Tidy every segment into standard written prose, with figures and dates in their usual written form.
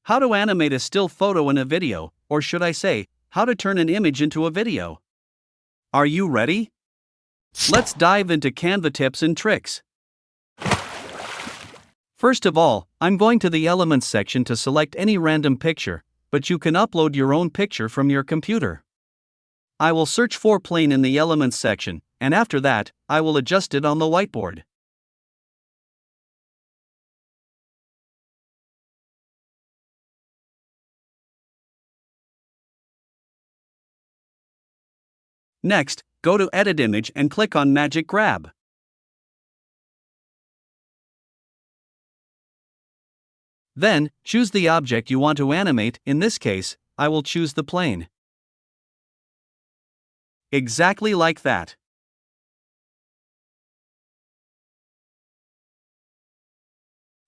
How to animate a still photo in a video, or should I say, how to turn an image into a video. Are you ready? Let's dive into Canva tips and tricks. First of all, I'm going to the Elements section to select any random picture, but you can upload your own picture from your computer. I will search for plane in the Elements section, and after that, I will adjust it on the whiteboard. Next, go to Edit Image and click on Magic Grab. Then, choose the object you want to animate. In this case, I will choose the plane. Exactly like that.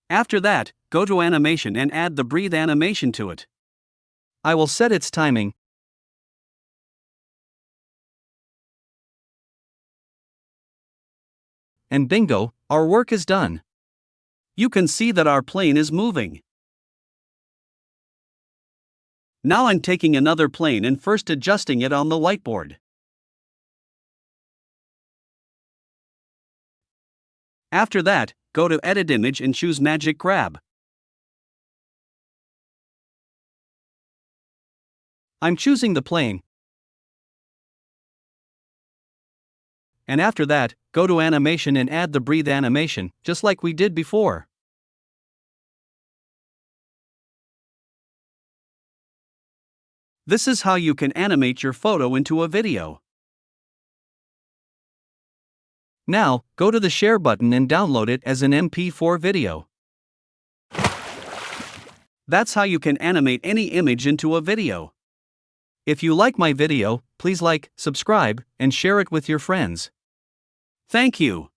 After that, go to Animation and add the breathe animation to it. I will set its timing. And bingo, our work is done. You can see that our plane is moving. Now I'm taking another plane and first adjusting it on the whiteboard. After that, go to Edit Image and choose Magic Grab. I'm choosing the plane. And after that, go to Animation and add the breathe animation, just like we did before. This is how you can animate your photo into a video. Now, go to the Share button and download it as an MP4 video. That's how you can animate any image into a video. If you like my video, please like, subscribe, and share it with your friends. Thank you.